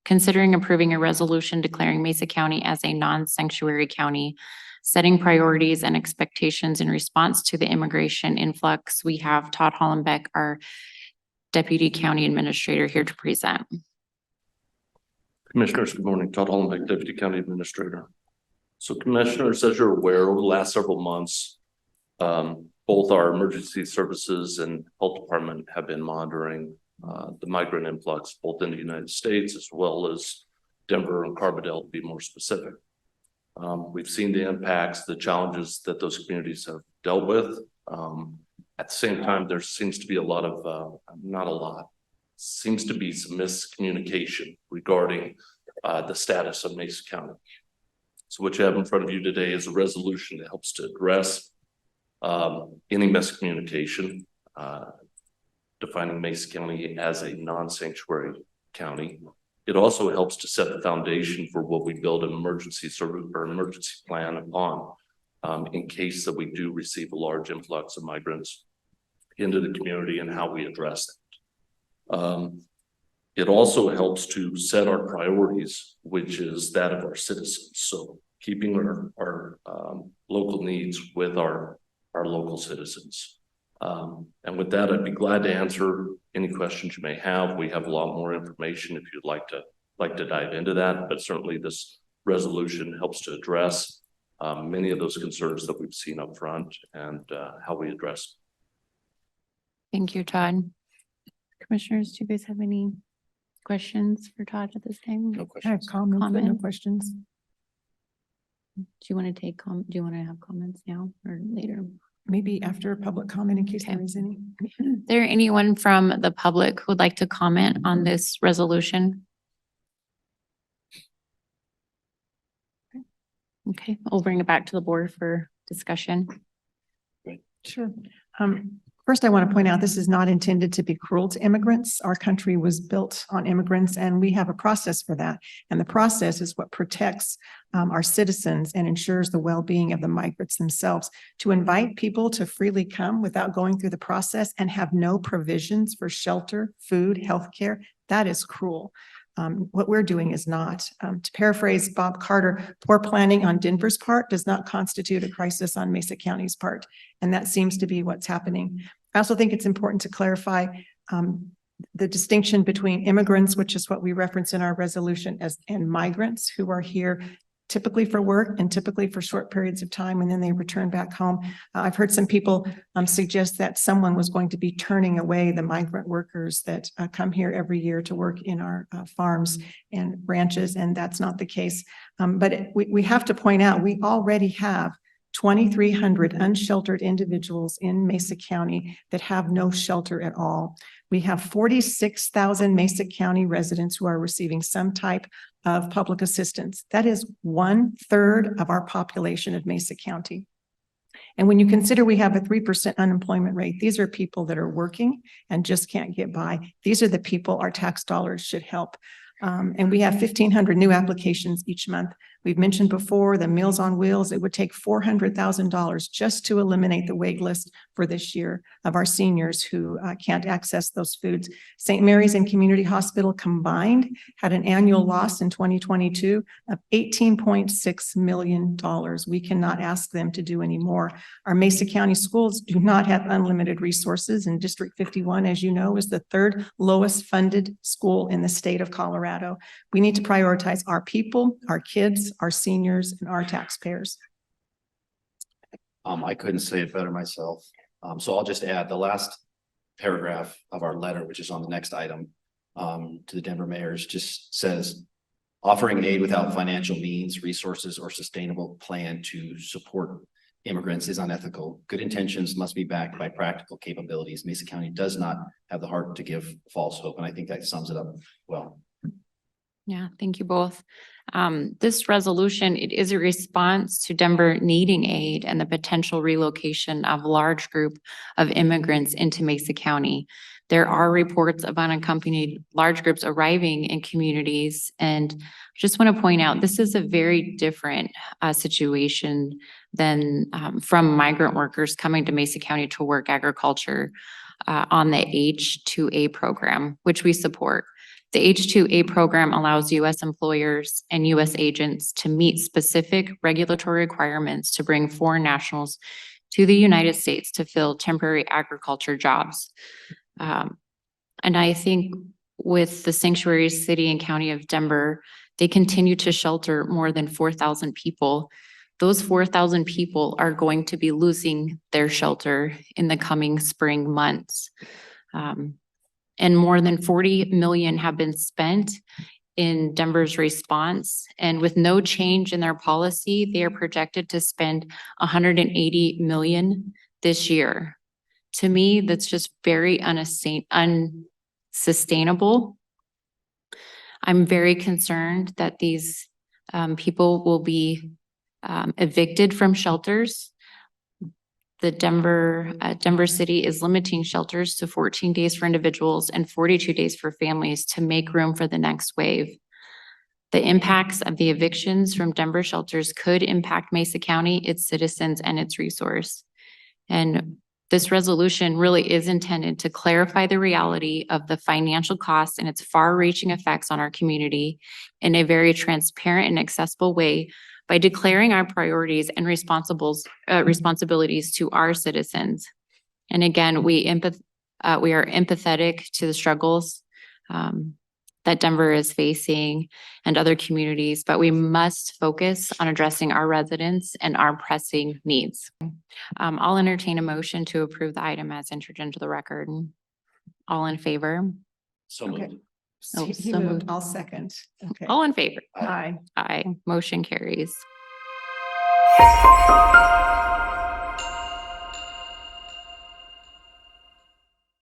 considering approving a resolution declaring Mesa County as a non-sanctuary county, setting priorities and expectations in response to the immigration influx. We have Todd Hollenbeck, our Deputy County Administrator, here to present. Commissioners, good morning. Todd Hollenbeck, Deputy County Administrator. So commissioners, as you're aware, over the last several months, both our emergency services and health department have been monitoring the migrant influx, both in the United States as well as Denver and Carbondale, to be more specific. We've seen the impacts, the challenges that those communities have dealt with. At the same time, there seems to be a lot of, not a lot, seems to be some miscommunication regarding the status of Mesa County. So what you have in front of you today is a resolution that helps to address any miscommunication, defining Mesa County as a non-sanctuary county. It also helps to set the foundation for what we build an emergency service or emergency plan upon in case that we do receive a large influx of migrants into the community and how we address that. It also helps to set our priorities, which is that of our citizens. So keeping our local needs with our local citizens. And with that, I'd be glad to answer any questions you may have. We have a lot more information if you'd like to dive into that, but certainly this resolution helps to address many of those concerns that we've seen up front and how we address. Thank you, Todd. Commissioners, do you guys have any questions for Todd at this time? No I have questions. comments, but no Comment? questions. Do you want to take do you want to have comments now or later? Maybe after public comment in case Okay. there is any. Is there anyone from the public who would like to comment on this resolution? Okay, I'll bring it back to the board for discussion. Sure. First, I want to point out, this is not intended to be cruel to immigrants. Our country was built on immigrants and we have a process for that. And the process is what protects our citizens and ensures the well-being of the migrants themselves. To invite people to freely come without going through the process and have no provisions for shelter, food, healthcare, that is cruel. What we're doing is not. To paraphrase Bob Carter, poor planning on Denver's part does not constitute a crisis on Mesa County's part. And that seems to be what's happening. I also think it's important to clarify the distinction between immigrants, which is what we reference in our resolution, and migrants who are here typically for work and typically for short periods of time, and then they return back home. I've heard some people suggest that someone was going to be turning away the migrant workers that come here every year to work in our farms and ranches, and that's not the case. But we have to point out, we already have 2,300 unsheltered individuals in Mesa County that have no shelter at all. We have 46,000 Mesa County residents who are receiving some type of public assistance. That is 1/3 of our population of Mesa County. And when you consider we have a 3% unemployment rate, these are people that are working and just can't get by. These are the people our tax dollars should help. And we have 1,500 new applications each month. We've mentioned before the Meals on Wheels. It would take $400,000 just to eliminate the wait list for this year of our seniors who can't access those foods. St. Mary's and Community Hospital combined had an annual loss in 2022 of $18.6 million. We cannot ask them to do any more. Our Mesa County schools do not have unlimited resources, and District 51, as you know, is the third lowest funded school in the state of Colorado. We need to prioritize our people, our kids, our seniors, and our taxpayers. I couldn't say it better myself. So I'll just add the last paragraph of our letter, which is on the next item, to the Denver mayors, just says, offering aid without financial means, resources, or sustainable plan to support immigrants is unethical. Good intentions must be backed by practical capabilities. Mesa County does not have the heart to give false hope. And I think that sums it up well. Yeah, thank you both. This resolution, it is a response to Denver needing aid and the potential relocation of a large group of immigrants into Mesa County. There are reports of unaccompanied large groups arriving in communities, and just want to point out, this is a very different situation than from migrant workers coming to Mesa County to work agriculture on the H-2A program, which we support. The H-2A program allows U.S. employers and U.S. agents to meet specific regulatory requirements to bring foreign nationals to the United States to fill temporary agriculture jobs. And I think with the sanctuary city and county of Denver, they continue to shelter more than 4,000 people. Those 4,000 people are going to be losing their shelter in the coming spring months. And more than 40 million have been spent in Denver's response. And with no change in their policy, they are projected to spend 180 million this year. To me, that's just very unsustainable. I'm very concerned that these people will be evicted from shelters. The Denver City is limiting shelters to 14 days for individuals and 42 days for families to make room for the next wave. The impacts of the evictions from Denver shelters could impact Mesa County, its citizens, and its resource. And this resolution really is intended to clarify the reality of the financial costs and its far-reaching effects on our community in a very transparent and accessible way by declaring our priorities and responsibilities to our citizens. And again, we are empathetic to the struggles that Denver is facing and other communities, but we must focus on addressing our residents and our pressing needs. I'll entertain a motion to approve the item as entered into the record. All in favor? So Okay. moved. Oh, He so moved, moved. I'll second. Okay. All in favor? Aye. Aye. Motion carries.